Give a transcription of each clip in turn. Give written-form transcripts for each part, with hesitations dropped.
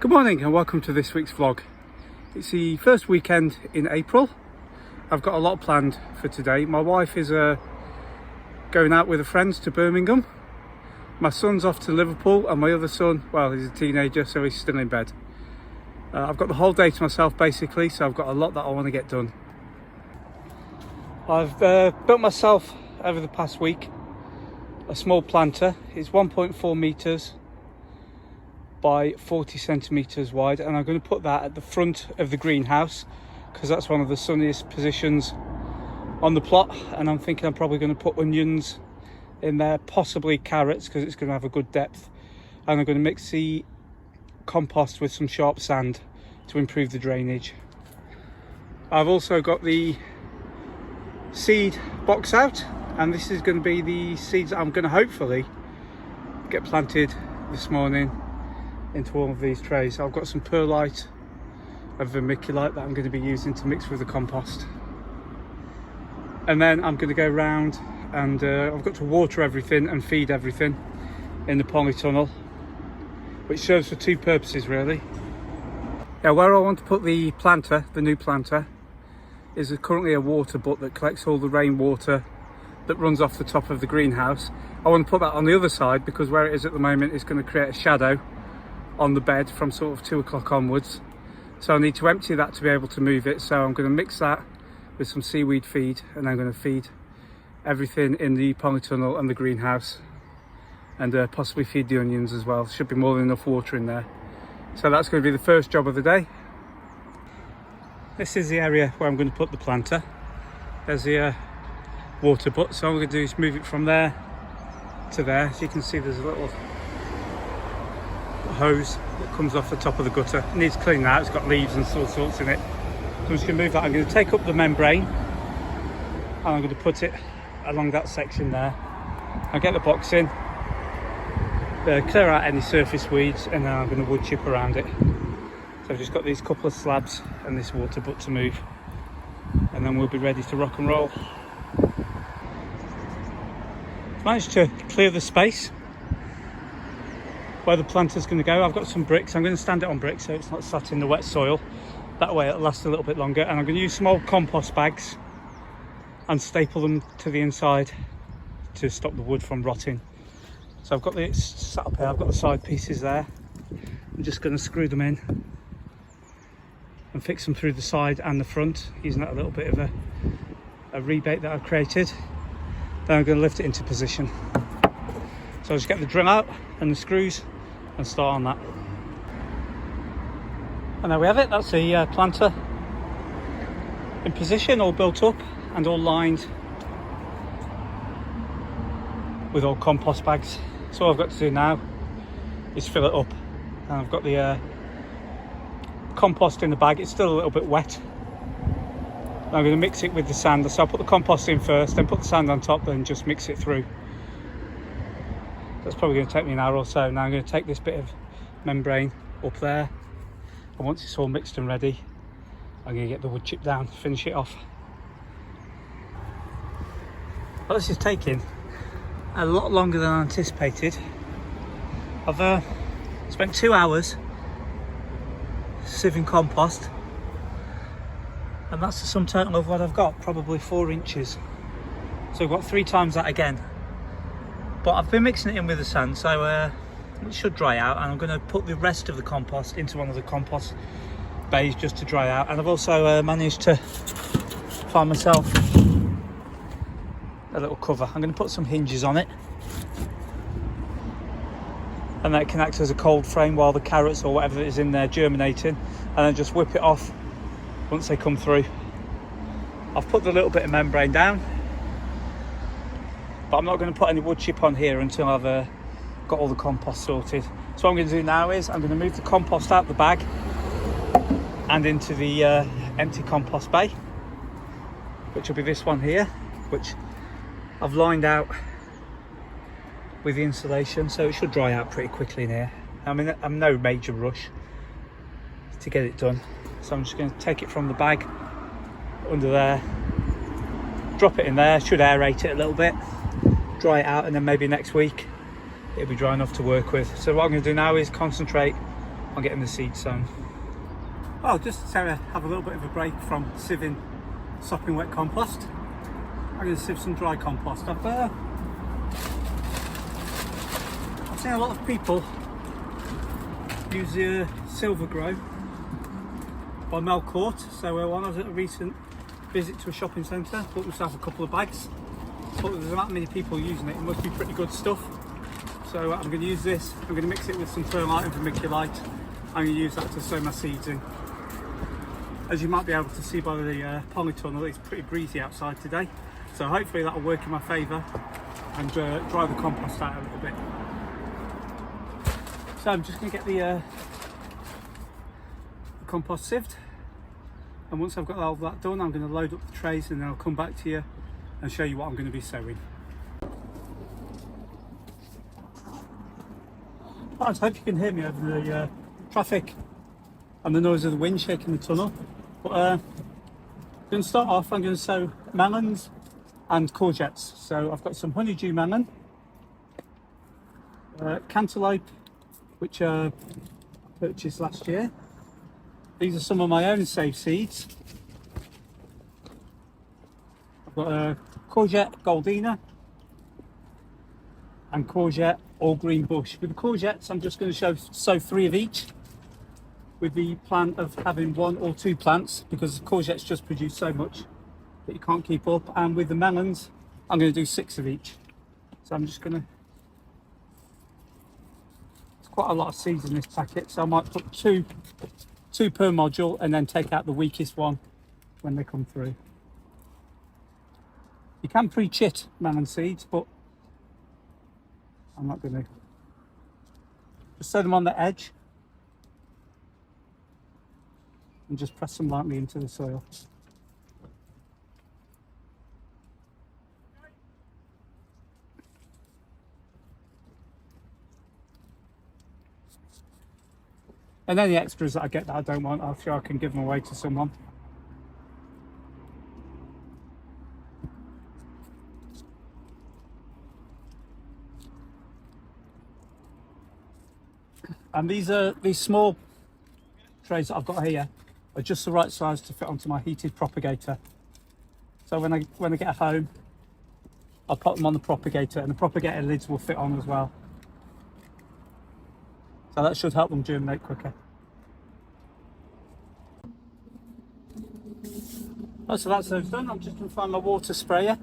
Good morning and welcome to this week's vlog. It's the first weekend in April. I've got a lot planned for today. My wife is going out with her friends to Birmingham. My son's off to Liverpool and my other son, well, he's a teenager, so he's still in bed. I've got the whole day to myself basically, so I've got a lot that I want to get done. I've built myself over the past week a small planter. It's 1.4 metres by 40 centimetres wide, and I'm going to put that at the front of the greenhouse because that's one of the sunniest positions on the plot, and I'm thinking I'm probably going to put onions in there, possibly carrots because it's going to have a good depth, and I'm going to mix the compost with some sharp sand to improve the drainage. I've also got the seed box out, and this is going to be the seeds that I'm going to hopefully get planted this morning into all of these trays. I've got some perlite and vermiculite that I'm going to be using to mix with the compost, and then I'm going to go round and I've got to water everything and feed everything in the polytunnel, which serves for two purposes really. Now where I want to put the planter, the new planter, is currently a water butt that collects all the rainwater that runs off the top of the greenhouse. I want to put that on the other side because where it is at the moment is going to create a shadow on the bed from sort of 2 o'clock onwards, so I need to empty that to be able to move it. So I'm going to mix that with some seaweed feed, and I'm going to feed everything in the polytunnel and the greenhouse, and possibly feed the onions as well. Should be more than enough water in there. So that's going to be the first job of the day. This is the area where I'm going to put the planter. There's the water butt, so all I'm going to do is move it from there to there. As you can see, there's a little hose that comes off the top of the gutter. It needs cleaning out, it's got leaves and all sorts in it. So I'm just going to move that. I'm going to take up the membrane and I'm going to put it along that section there. I'll get the box in, clear out any surface weeds, and then I'm going to wood chip around it. So I've just got these couple of slabs and this water butt to move, and then we'll be ready to rock and roll. Managed to clear the space where the planter's going to go. I've got some bricks. I'm going to stand it on bricks so it's not sat in the wet soil. That way it'll last a little bit longer, and I'm going to use some old compost bags and staple them to the inside to stop the wood from rotting. So I've got this sat up here, I've got the side pieces there. I'm just going to screw them in and fix them through the side and the front, using that a little bit of a rebate that I've created. Then I'm going to lift it into position. So I'll just get the drill out and the screws and start on that. And there we have it. That's the planter in position, all built up and all lined with all compost bags. So all I've got to do now is fill it up, and I've got the compost in the bag. It's still a little bit wet. I'm going to mix it with the sand, so I'll put the compost in first, then put the sand on top, then just mix it through. That's probably going to take me an hour or so. Now I'm going to take this bit of membrane up there, and once it's all mixed and ready, I'm going to get the wood chip down, finish it off. Well, this is taking a lot longer than I anticipated. I've spent 2 hours sieving compost, and that's the sum total of what I've got, probably 4 inches. So I've got 3 times that again. But I've been mixing it in with the sand, so it should dry out, and I'm going to put the rest of the compost into one of the compost bays just to dry out. And I've also managed to find myself a little cover. I'm going to put some hinges on it, and that can act as a cold frame while the carrots or whatever is in there germinating, and then just whip it off once they come through. I've put the little bit of membrane down, but I'm not going to put any wood chip on here until I've got all the compost sorted. So what I'm going to do now is I'm going to move the compost out the bag and into the empty compost bay, which will be this one here, which I've lined out with the insulation, so it should dry out pretty quickly in here. I'm in no major rush to get it done, so I'm just going to take it from the bag under there, drop it in there, should aerate it a little bit, dry it out, and then maybe next week it'll be dry enough to work with. So what I'm going to do now is concentrate on getting the seed sown. Well, just to have a little bit of a break from sieving sopping wet compost, I'm going to sieve some dry compost. I've seen a lot of people use the Silver Grow by Mel Court. So when I was at a recent visit to a shopping centre, bought myself a couple of bags. Thought there's that many people using it, it must be pretty good stuff. So I'm going to use this, I'm going to mix it with some perlite and vermiculite. I'm going to use that to sow my seeds in. As you might be able to see by the polytunnel, it's pretty breezy outside today. So hopefully that will work in my favour and dry the compost out a little bit. So I'm just going to get the compost sieved, and once I've got all that done, I'm going to load up the trays and then I'll come back to you and show you what I'm going to be sowing. Right, I hope you can hear me over the traffic and the noise of the wind shaking the tunnel. But I'm going to start off, I'm going to sow melons and courgettes. So I've got some honeydew melon, cantaloupe, which I purchased last year. These are some of my own saved seeds. I've got a courgette goldina and courgette all green bush. With the courgettes, I'm just going to sow 3 of each, with the plan of having 1 or 2 plants, because the courgettes just produce so much that you can't keep up. And with the melons, I'm going to do 6 of each. So I'm just going to, it's quite a lot of seeds in this packet, so I might put two per module and then take out the weakest one when they come through. You can pre-chit melon seeds, but I'm not going to. Just sow them on the edge and just press them lightly into the soil. And any extras that I get that I don't want, I'm sure I can give them away to someone. And these small trays that I've got here are just the right size to fit onto my heated propagator. So when I get home, I'll put them on the propagator, and the propagator lids will fit on as well. So that should help them germinate quicker. Oh, so that's those done. I'm just going to find my water sprayer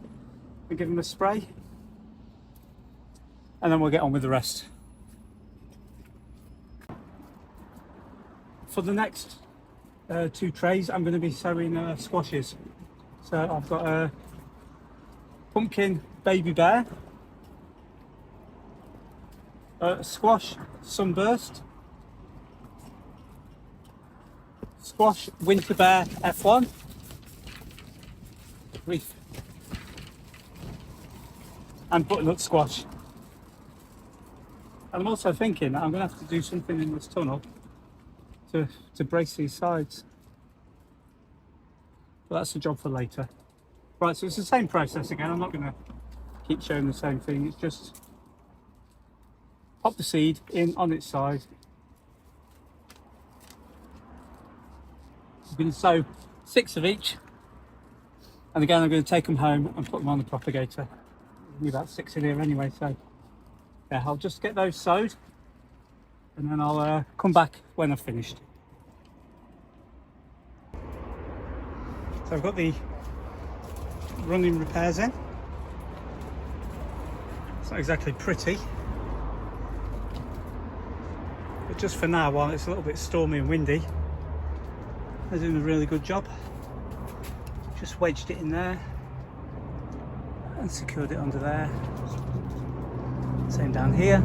and give them a spray, and then we'll get on with the rest. For the next 2 trays, I'm going to be sowing squashes. So I've got a pumpkin baby bear, squash sunburst, squash winter bear F1, and butternut squash. And I'm also thinking that I'm going to have to do something in this tunnel to brace these sides. But that's a job for later. Right, so it's the same process again. I'm not going to keep showing the same thing. It's just pop the seed in on its side. I'm going to sow 6 of each. And again, I'm going to take them home and put them on the propagator. There'll be about 6 in here anyway, so yeah, I'll just get those sowed and then I'll come back when I've finished. So I've got the running repairs in. It's not exactly pretty, but just for now, while it's a little bit stormy and windy, they're doing a really good job. Just wedged it in there and secured it under there. Same down here.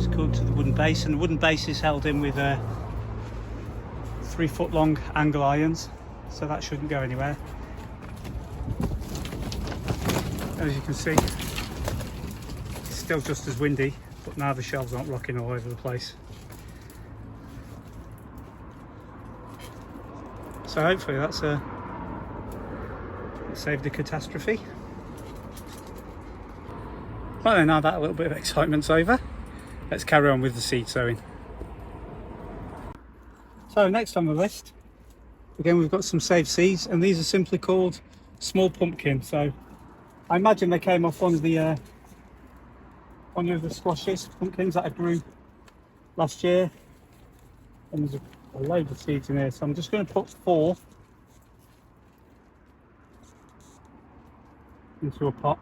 Secured to the wooden base, and the wooden base is held in with 3-foot long angle irons, so that shouldn't go anywhere. As you can see, it's still just as windy, but now the shelves aren't rocking all over the place. So hopefully that's saved the catastrophe. Right then, now that a little bit of excitement's over, let's carry on with the seed sowing. So next on the list, again we've got some saved seeds, and these are simply called small pumpkin. So I imagine they came off one of the squashes, pumpkins that I grew last year, and there's a load of seeds in here. So I'm just going to put 4 into a pot.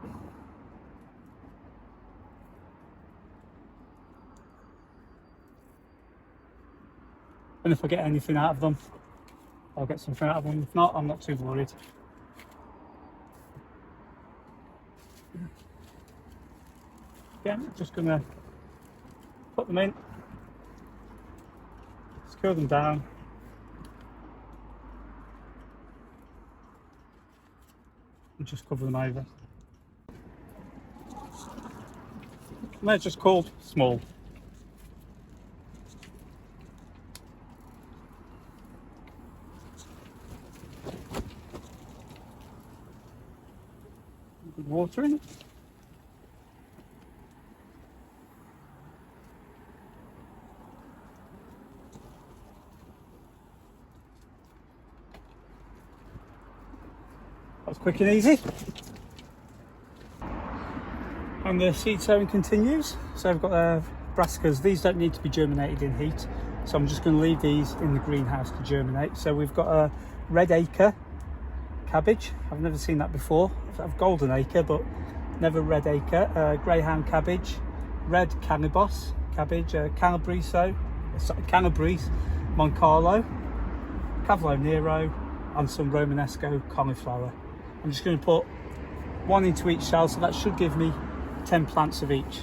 And if I get anything out of them, I'll get something out of them. If not, I'm not too worried. Again, just going to put them in, secure them down, and just cover them over. And they're just called small. Good water in it. That's quick and easy. And the seed sowing continues. So I've got brassicas. These don't need to be germinated in heat, so I'm just going to leave these in the greenhouse to germinate. So we've got a red acre cabbage. I've never seen that before. I've golden acre, but never red acre. Greyhound cabbage, red cannabis cabbage, calabrese, Moncarlo, Cavolo Nero, and some Romanesco cauliflower. I'm just going to put 1 into each cell, so that should give me 10 plants of each.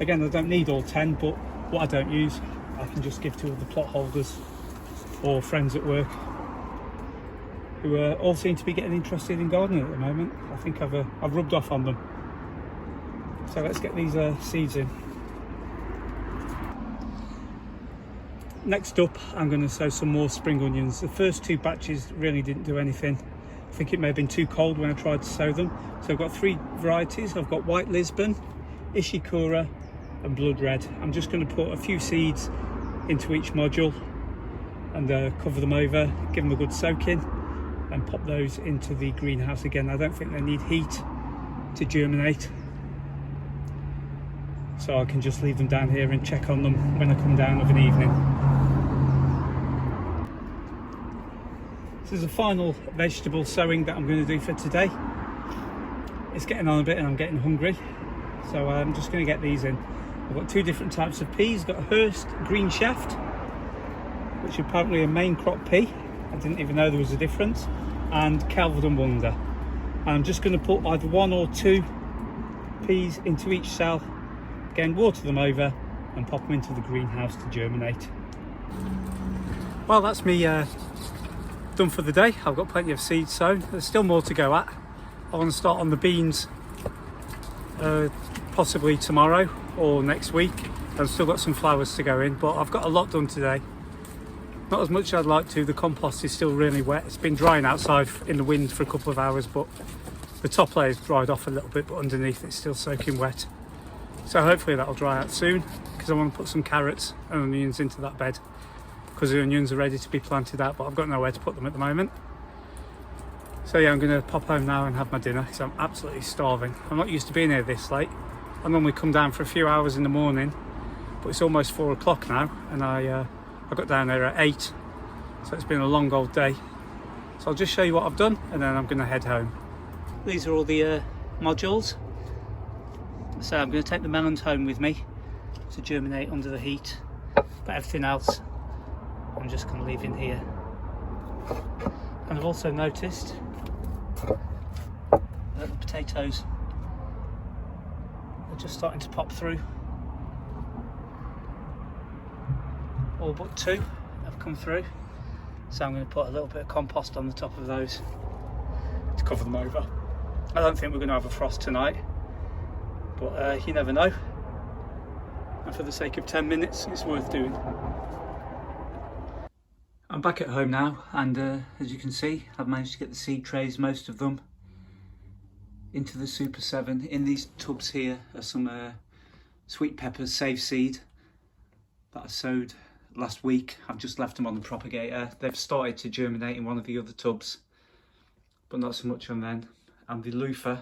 Again, I don't need all 10, but what I don't use, I can just give to other plot holders or friends at work who all seem to be getting interested in gardening at the moment. I think I've rubbed off on them. So let's get these seeds in. Next up, I'm going to sow some more spring onions. The first 2 batches really didn't do anything. I think it may have been too cold when I tried to sow them. So I've got 3 varieties. I've got White Lisbon, Ishikura and Blood Red. I'm just going to put a few seeds into each module and cover them over, give them a good soaking, and pop those into the greenhouse again. I don't think they need heat to germinate, so I can just leave them down here and check on them when I come down of an evening. This is the final vegetable sowing that I'm going to do for today. It's getting on a bit and I'm getting hungry, so I'm just going to get these in. I've got 2 different types of peas. I've got a Hurst green shaft, which is apparently a main crop pea. I didn't even know there was a difference. And Calvert Wonder. I'm just going to put either 1 or 2 peas into each cell. Again, water them over and pop them into the greenhouse to germinate. Well, that's me done for the day. I've got plenty of seeds sown. There's still more to go at. I want to start on the beans possibly tomorrow or next week. I've still got some flowers to go in, but I've got a lot done today. Not as much as I'd like to. The compost is still really wet. It's been drying outside in the wind for a couple of hours, but the top layer's dried off a little bit, but underneath it's still soaking wet. So hopefully that'll dry out soon, because I want to put some carrots and onions into that bed, because the onions are ready to be planted out, but I've got nowhere to put them at the moment. So yeah, I'm going to pop home now and have my dinner, because I'm absolutely starving. I'm not used to being here this late. I normally come down for a few hours in the morning, but it's almost 4 o'clock now, and I got down there at 8, so it's been a long old day. So I'll just show you what I've done, and then I'm going to head home. These are all the modules. So I'm going to take the melons home with me to germinate under the heat, but everything else I'm just going to leave in here. And I've also noticed that the potatoes are just starting to pop through. All but 2 have come through, so I'm going to put a little bit of compost on the top of those to cover them over. I don't think we're going to have a frost tonight, but you never know, and for the sake of 10 minutes it's worth doing. I'm back at home now, and as you can see, I've managed to get the seed trays, most of them, into the Super 7. In these tubs here are some sweet peppers, save seed, that I sowed last week. I've just left them on the propagator. They've started to germinate in one of the other tubs, but not so much on them. And the loofah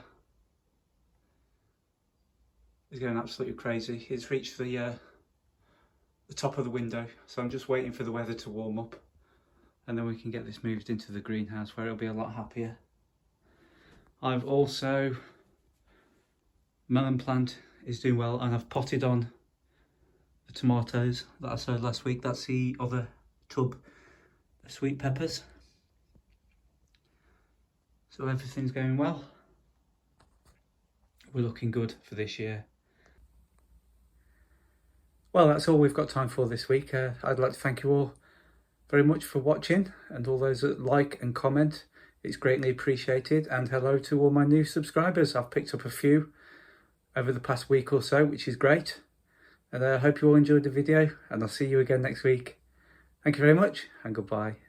is going absolutely crazy. It's reached the top of the window, so I'm just waiting for the weather to warm up, and then we can get this moved into the greenhouse where it'll be a lot happier. I've also, melon plant is doing well, and I've potted on the tomatoes that I sowed last week. That's the other tub of sweet peppers. So everything's going well. We're looking good for this year. Well, that's all we've got time for this week. I'd like to thank you all very much for watching, and all those that like and comment. It's greatly appreciated. And hello to all my new subscribers. I've picked up a few over the past week or so, which is great. And I hope you all enjoyed the video, and I'll see you again next week. Thank you very much, and goodbye.